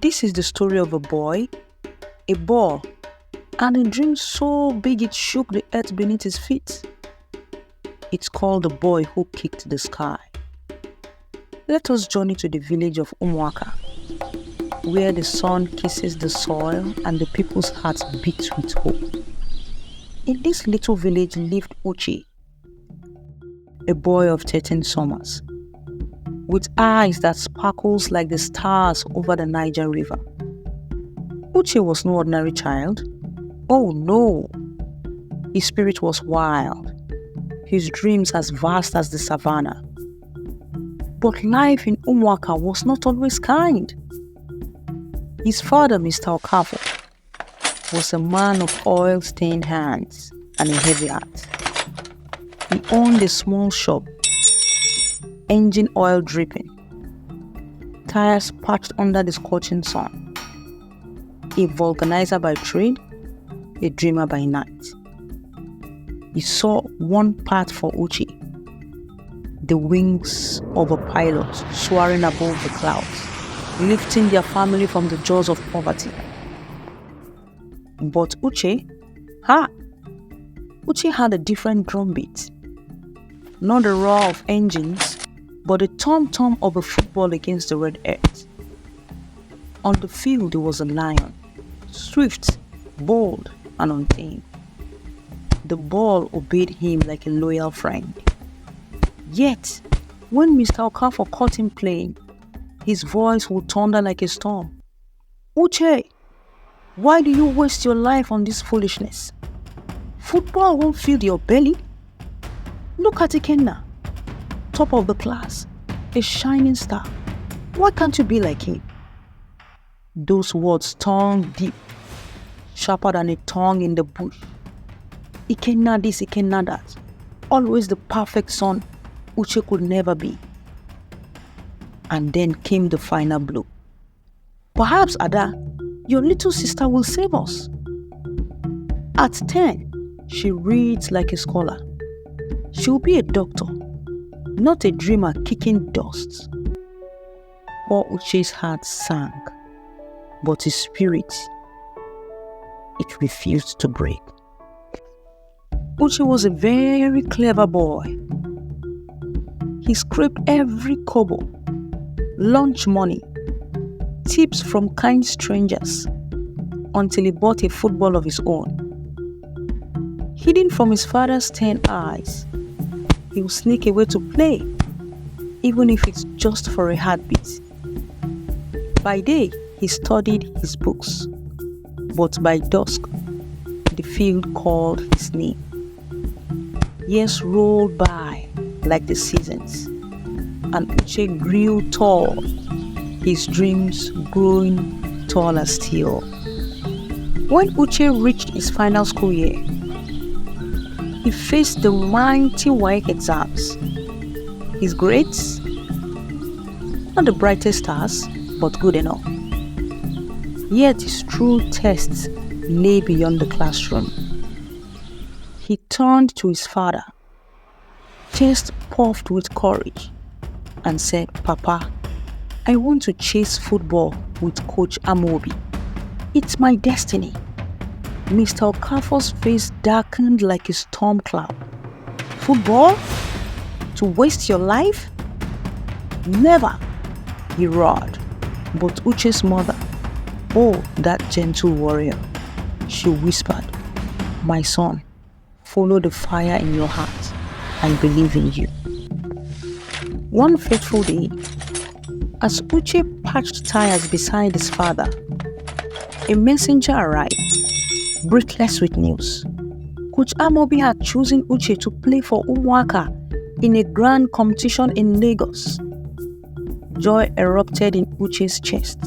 This is the story of a boy, a ball, and a dream so big it shook the earth beneath his feet. It's called The Boy Who Kicked the Sky. Let us journey to the village of Umuaka, where the sun kisses the soil and the people's hearts beat with hope. In this little village lived Uche, a boy of 13 summers, with eyes that sparkles like the stars over the Niger River. Uche was no ordinary child. Oh no! His spirit was wild, his dreams as vast as the savannah. But life in Umuaka was not always kind. His father, Mr. Okafo, was a man of oil-stained hands and a heavy heart. He owned a small shop, engine oil dripping, tires parked under the scorching sun. A vulcanizer by trade, a dreamer by night. He saw one path for Uche: the wings of a pilot soaring above the clouds, lifting their family from the jaws of poverty. But Uche had a different drumbeat. Not the roar of engines, but the tom-tom of a football against the red earth. On the field, he was a lion, swift, bold, and untamed. The ball obeyed him like a loyal friend. Yet, when Mr. Okafo caught him playing, his voice would thunder like a storm. "Uche, why do you waste your life on this foolishness? Football won't fill your belly. Look at Ikenna, top of the class, a shining star. Why can't you be like him?" Those words stung deep, sharper than a tongue in the bush. Ikenna this, Ikenna that. Always the perfect son Uche could never be. And then came the final blow. "Perhaps, Ada, your little sister will save us." At 10, she reads like a scholar. She'll be a doctor, not a dreamer kicking dust. Poor Uche's heart sank, but his spirit, it refused to break. Uche was a very clever boy. He scraped every kobo, lunch money, tips from kind strangers, until he bought a football of his own. Hidden from his father's 10 eyes, he would sneak away to play, even if it's just for a heartbeat. By day, he studied his books, but by dusk, the field called his name. Years rolled by like the seasons, and Uche grew tall, his dreams growing taller still. When Uche reached his final school year, he faced the mighty WAEC exams. His grades, not the brightest stars, but good enough. Yet his true test lay beyond the classroom. He turned to his father, chest puffed with courage, and said, "Papa, I want to chase football with Coach Amobi. It's my destiny." Mr. Okafor's face darkened like a storm cloud. "Football? To waste your life? Never!" he roared. But Uche's mother, oh, that gentle warrior, she whispered, "My son, follow the fire in your heart. I believe in you." One fateful day, as Uche patched tires beside his father, a messenger arrived, breathless with news. Coach Amobi had chosen Uche to play for Umuaka in a grand competition in Lagos. Joy erupted in Uche's chest,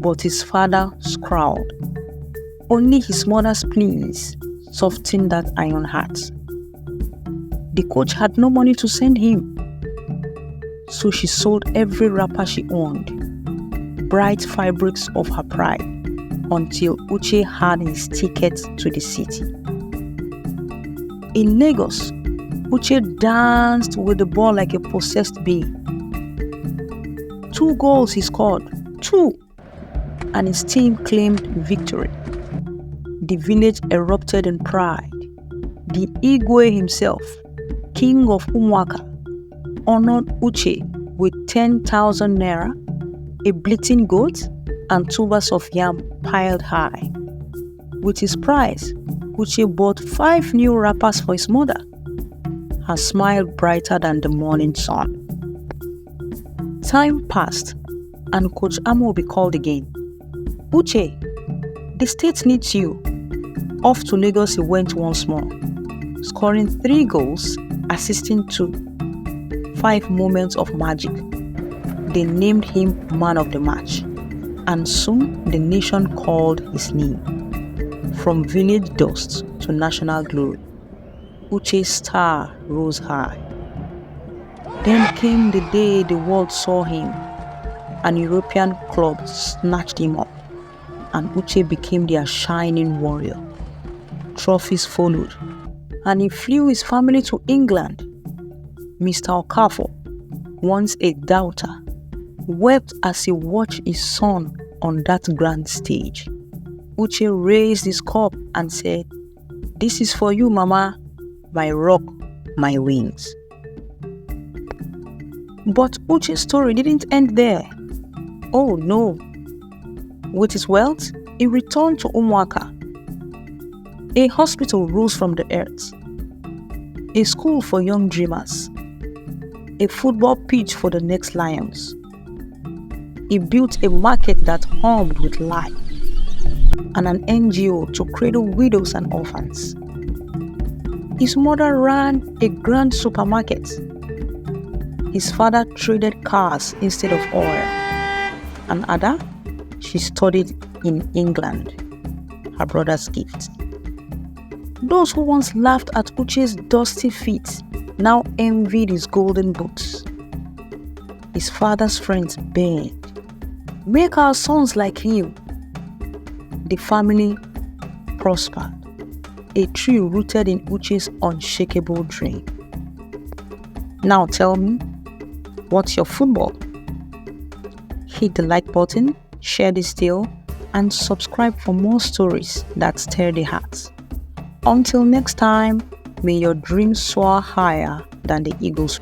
but his father scowled. Only his mother's pleas softened that iron heart. The coach had no money to send him, so she sold every wrapper she owned, bright fabrics of her pride, until Uche had his ticket to the city. In Lagos, Uche danced with the ball like a possessed bee. 2 goals he scored, 2, and his team claimed victory. The village erupted in pride. The Igwe himself, king of Umuaka, honored Uche with 10,000 naira, a bleating goat, and tubers of yam piled high. With his prize, Uche bought 5 new wrappers for his mother. Her smile brighter than the morning sun. Time passed, and Coach Amobi called again. Uche, the state needs you. Off to Lagos he went once more, scoring 3 goals, assisting 2. 5 moments of magic. They named him man of the match, and soon the nation called his name. From village dust to national glory, Uche's star rose high. Then came the day the world saw him. An European club snatched him up, and Uche became their shining warrior. Trophies followed, and he flew his family to England. Mr. Okafor, once a doubter, wept as he watched his son on that grand stage. Uche raised his cup and said, "This is for you, Mama, my rock, my wings." But Uche's story didn't end there. Oh no. With his wealth, he returned to Umuaka. A hospital rose from the earth. A school for young dreamers. A football pitch for the next Lions. He built a market that hummed with life, and an NGO to cradle widows and orphans. His mother ran a grand supermarket. His father traded cars instead of oil. And Ada, she studied in England, her brother's gift. Those who once laughed at Uche's dusty feet now envied his golden boots. His father's friends begged, "Make our sons like him." The family prospered, a tree rooted in Uche's unshakable dream. Now tell me, what's your football? Hit the like button, share this tale, and subscribe for more stories that stir the heart. Until next time, may your dreams soar higher than the eagle's.